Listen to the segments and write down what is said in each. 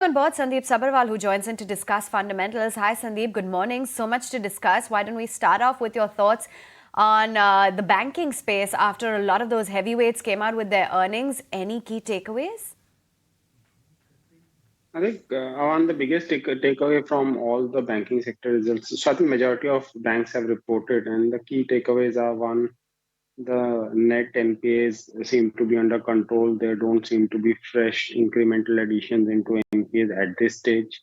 On board Sandip Sabharwal, who joins in to discuss fundamentals. Hi, Sandeep. Good morning. So much to discuss. Why don't we start off with your thoughts on the banking space after a lot of those heavyweights came out with their earnings? Any key takeaways? I think one the biggest takeaway from all the banking sector results. So I think majority of banks have reported, and the key takeaways are one, the net NPAs seem to be under control. There don't seem to be fresh incremental additions into NPAs at this stage.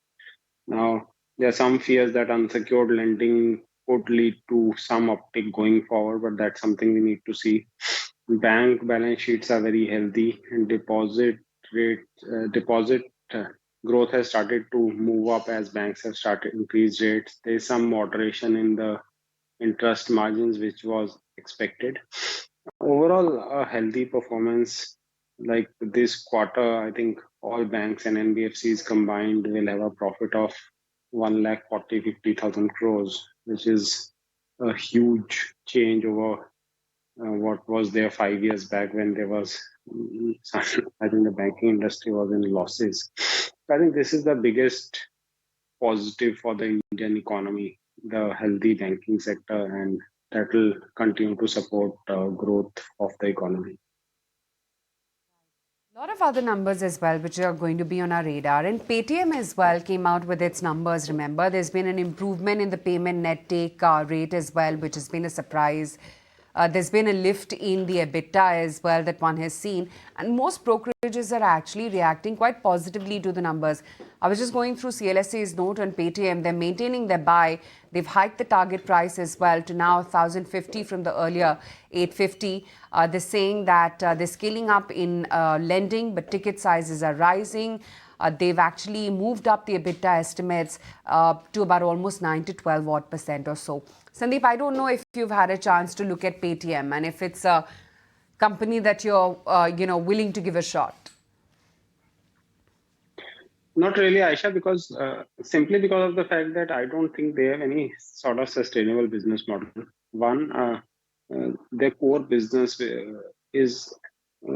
Now, there are some fears that unsecured lending could lead to some uptick going forward, but that's something we need to see. Bank balance sheets are very healthy, and deposit uh, growth has started to move up as banks have started increased rates. There is some moderation in the interest margins, which was expected. Overall, a healthy performance like this quarter. I think all banks and NBFCs combined will have a profit of 1,40,50,000 crores, which is a huge change over what was there 5 years back when there was, I think the banking industry was in losses. I think this is the biggest positive for the Indian economy, the healthy banking sector, and that will continue to support growth of the economy. A lot of other numbers as well, which are going to be on our radar. And Paytm as well came out with its numbers. Remember, there's been an improvement in the payment net take rate as well, which has been a surprise. There's been a lift in the EBITDA as well that one has seen. And most brokerages are actually reacting quite positively to the numbers. I was just going through CLSA's note on Paytm. They're maintaining their buy. They've hiked the target price as well to now 1,050 from the earlier 850. They're saying that they're scaling up in lending, but ticket sizes are rising. They've actually moved up the EBITDA estimates to about almost 9 to 12 odd percent or so. Sandeep, I don't know if you've had a chance to look at Paytm and if it's a company that you're willing to give a shot. Not really, Aisha, because simply because of the fact that I don't think they have any sort of sustainable business model. One, their core business is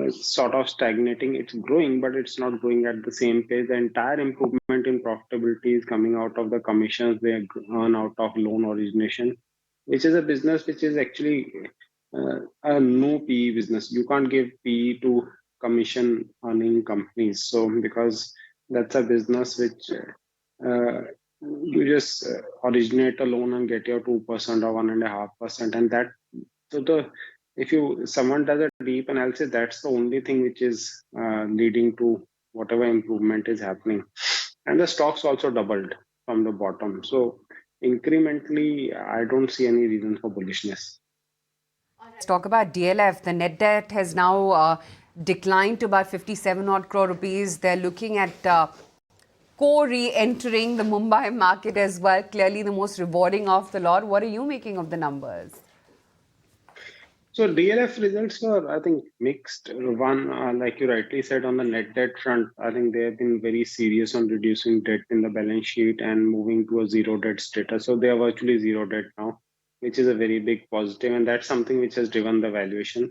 sort of stagnating. It's growing, but it's not growing at the same pace. The entire improvement in profitability is coming out of the commissions they earn out of loan origination, which is a business which is actually a no PE business. You can't give PE to commission earning companies. So because that's a business which you just originate a loan and get your 2% or 1.5%, and that so the if you someone does a deep analysis, that's the only thing which is leading to whatever improvement is happening, and the stocks also doubled from the bottom. So incrementally, I don't see any reason for bullishness. Let's talk about DLF. The net debt has now declined to about 57 odd crore rupees. They're looking at re-entering the Mumbai market as well. Clearly the most rewarding of the lot. What are you making of the numbers? So DLF results were, I think, mixed. One, like you rightly said, on the net debt front, I think they have been very serious on reducing debt in the balance sheet and moving to a zero debt status. So they are virtually zero debt now, which is a very big positive, and that's something which has driven the valuation.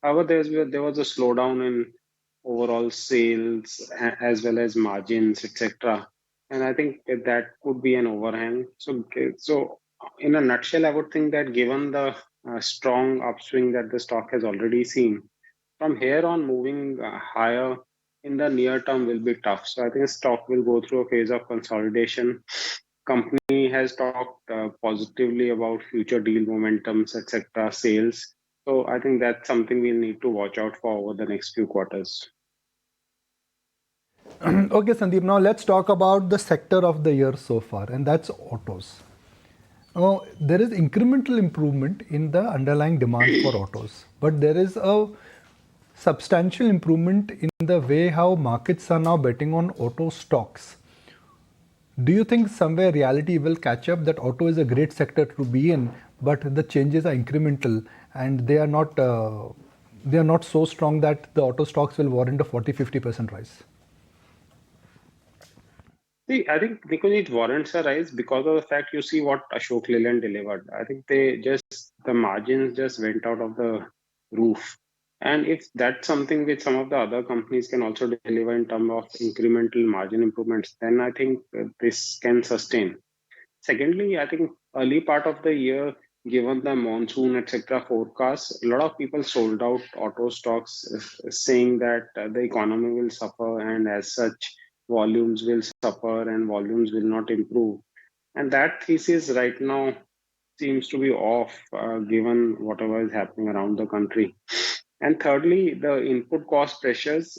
However, there was a slowdown in overall sales as well as margins, etc. And I think that could be an overhang. So in a nutshell, I would think that given the strong upswing that the stock has already seen, from here on moving higher in the near term will be tough. So I think stock will go through a phase of consolidation. Company has talked positively about future deal momentums, etc., sales. So I think that's something we'll need to watch out for over the next few quarters. Okay, Sandeep, now let's talk about the sector of the year so far, and that's autos. Now, there is incremental improvement in the underlying demand for autos, but there is a substantial improvement in the way how markets are now betting on auto stocks. Do you think somewhere reality will catch up that auto is a great sector to be in, but the changes are incremental and they are not so strong that the auto stocks will warrant a 40-50% rise? See, I think because it warrants a rise because of the fact you see what Ashok Leyland delivered. I think the margins just went out of the roof. And if that's something which some of the other companies can also deliver in terms of incremental margin improvements, then I think this can sustain. Secondly, I think early part of the year, given the monsoon, etc., forecasts, a lot of people sold out auto stocks, saying that the economy will suffer, and as such, volumes will suffer and volumes will not improve. And that thesis right now seems to be off, given whatever is happening around the country. And thirdly, the input cost pressures.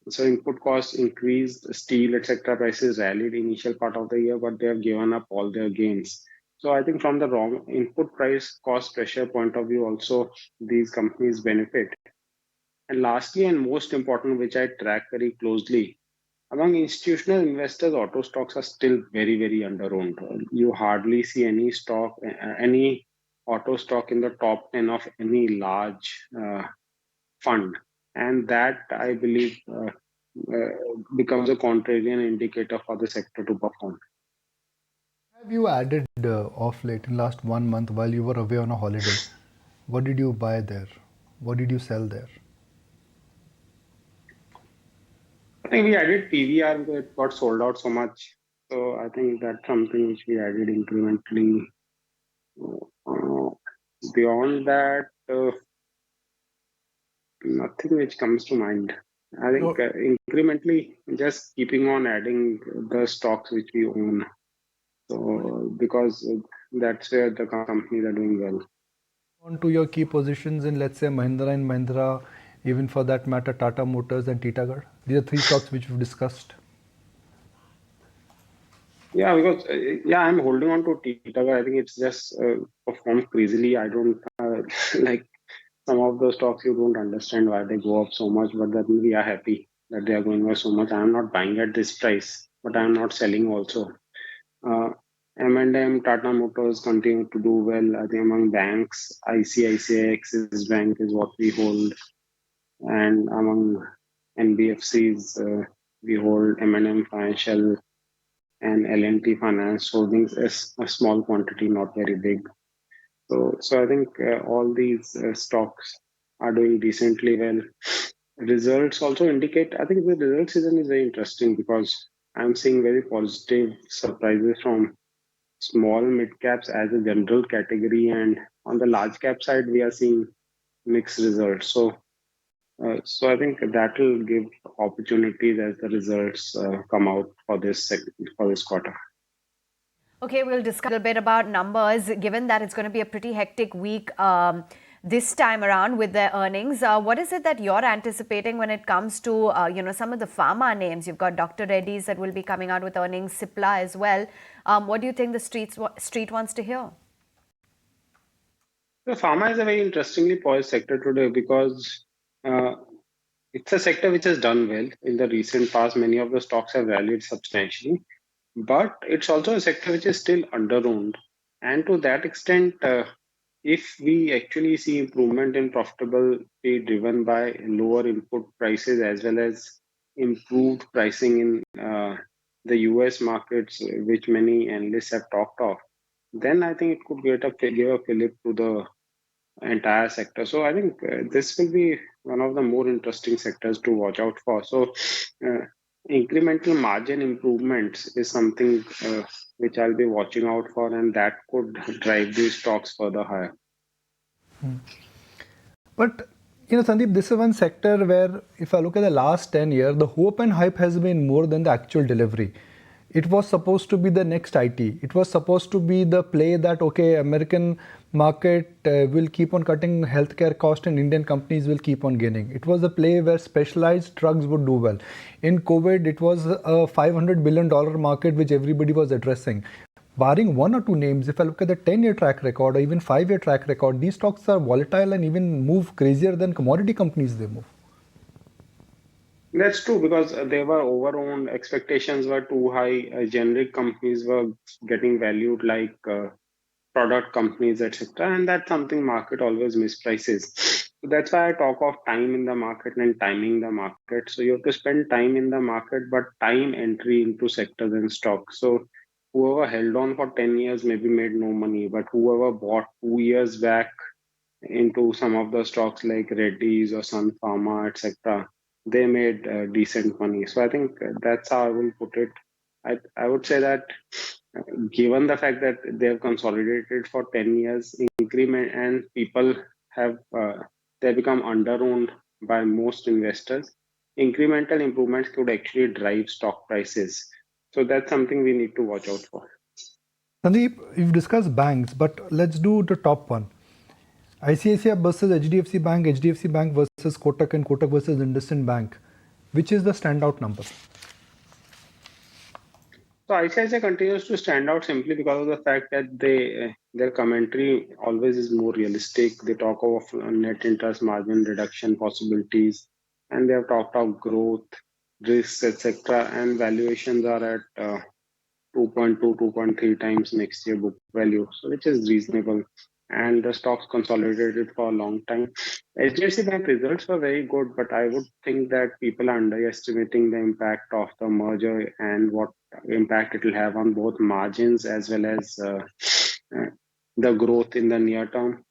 So input costs increased, steel, etc. prices rallied initial part of the year, but they have given up all their gains. So I think from the raw input price cost pressure point of view, also these companies benefit. And lastly, and most important, which I track very closely, among institutional investors, auto stocks are still very, very under-owned. You hardly see any stock, any auto stock in the top 10 of any large fund. And that, I believe, becomes a contrarian indicator for the sector to perform. Have you added off late in last 1 month while you were away on a holiday? What did you buy there? What did you sell there? I think we added PVR because it got sold out so much. So I think that's something which we added incrementally. Uh, Beyond that, nothing which comes to mind. I think No. incrementally, just keeping on adding the stocks which we own. So because that's where the companies are doing well. On to your key positions in, let's say, Mahindra and Mahindra, even for that matter, Tata Motors and Titagarh. These are three stocks which we've discussed. Yeah, because I'm holding on to Titagarh. I think it's just performed crazily. I don't like some of the stocks. You don't understand why they go up so much, but then we are happy that they are going up so much. I am not buying at this price, but I am not selling also. Uh, M&M, Tata Motors continue to do well. I think among banks, ICICI Axis Bank is what we hold, and among NBFCs, we hold M&M Financial and L&T Finance Holdings is a small quantity, not very big. So I think all these stocks are doing decently well. Results also indicate. I think the result season is very interesting because I'm seeing very positive surprises from small mid caps as a general category, and on the large cap side, we are seeing mixed results. So I think that will give opportunities as the results come out for for this quarter. Okay, we'll discuss a little bit about numbers, given that it's going to be a pretty hectic week this time around with their earnings. What is it that you're anticipating when it comes to, some of the pharma names? You've got Dr. Reddy's that will be coming out with earnings, Cipla as well. What do you think the street wants to hear? The pharma is a very interestingly poised sector today because uh, it's a sector which has done well in the recent past. Many of the stocks have rallied substantially, but it's also a sector which is still under-owned. And to that extent, if we actually see improvement in profitability driven by lower input prices as well as improved pricing in the US markets, which many analysts have talked of, then I think it could give a fillip to the entire sector. So I think this will be one of the more interesting sectors to watch out for. So incremental margin improvements is something which I'll be watching out for, and that could drive these stocks further higher. But Sandeep, this is one sector where if I look at the last 10 years, the hope and hype has been more than the actual delivery. It was supposed to be the next IT. It was supposed to be the play that, okay, American market will keep on cutting healthcare cost and Indian companies will keep on gaining. It was a play where specialized drugs would do well. In COVID, it was a $500 billion market which everybody was addressing. Barring one or two names, if I look at the 10-year track record or even 5-year track record, these stocks are volatile and even move crazier than commodity companies they move. That's true because they were overowned, expectations were too high, generic companies were getting valued like product companies, etc. And that's something market always misprices. So that's why I talk of time in the market and timing the market. So you have to spend time in the market, but time entry into sectors and stocks. So whoever held on for 10 years maybe made no money, but whoever bought 2 years back into some of the stocks like Reddy's or Sun Pharma, etc., they made decent money. So I think that's how I will put it. I would say that given the fact that they have consolidated for 10 years, increment and people have they become under-owned by most investors, incremental improvements could actually drive stock prices. So that's something we need to watch out for. Sandeep, you've discussed banks, but let's do the top one. ICICI versus HDFC Bank versus Kotak, and Kotak versus IndusInd Bank. Which is the standout number? So ICICI continues to stand out simply because of the fact that their commentary always is more realistic. They talk of net interest margin reduction possibilities, and they have talked of growth, risks, etc. And valuations are at 2.2, 2.3 times next year book value, so which is reasonable. And the stocks consolidated for a long time. HDFC Bank results were very good, but I would think that people are underestimating the impact of the merger and what impact it will have on both margins as well as uh, the growth in the near term.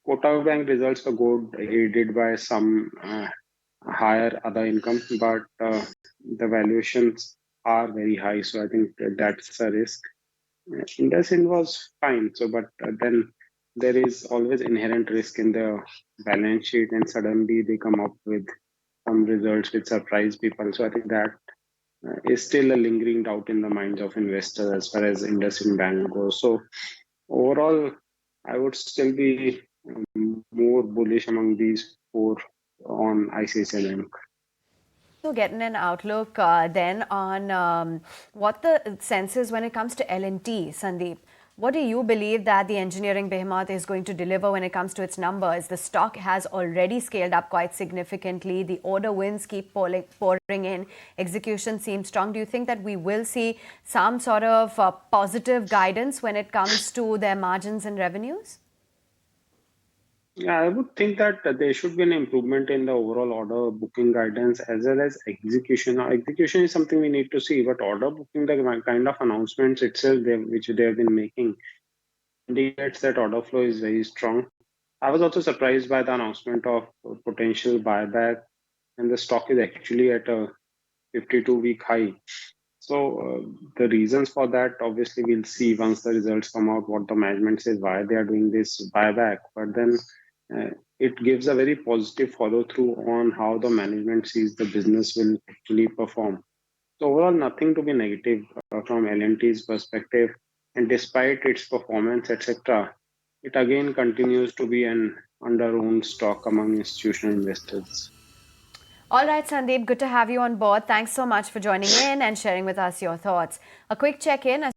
Kotak Bank results were good, aided by some higher other income, but the valuations are very high, so I think that's a risk. IndusInd was fine, so but then there is always inherent risk in the balance sheet, and suddenly they come up with some results which surprise people. So I think that is still a lingering doubt in the minds of investors as far as IndusInd Bank goes. So overall, I would still be more bullish among these four on ICICI Bank. So getting an outlook then on what the sense is when it comes to L&T, Sandeep. What do you believe that the engineering behemoth is going to deliver when it comes to its numbers? The stock has already scaled up quite significantly. The order wins keep pouring in. Execution seems strong. Do you think that we will see some sort of positive guidance when it comes to their margins and revenues? Yeah, I would think that there should be an improvement in the overall order booking guidance as well as execution. Now, execution is something we need to see, but order booking, the kind of announcements itself which they have been making, indicates that order flow is very strong. I was also surprised by the announcement of potential buyback, and the stock is actually at a 52-week high. So the reasons for that, obviously, we'll see once the results come out, what the management says, why they are doing this buyback. But then it gives a very positive follow through on how the management sees the business will actually perform. So overall, nothing to be negative from L&T's perspective. And despite its performance, etc., it again continues to be an under-owned stock among institutional investors. All right, Sandeep, good to have you on board. Thanks so much for joining in and sharing with us your thoughts. A quick check-in.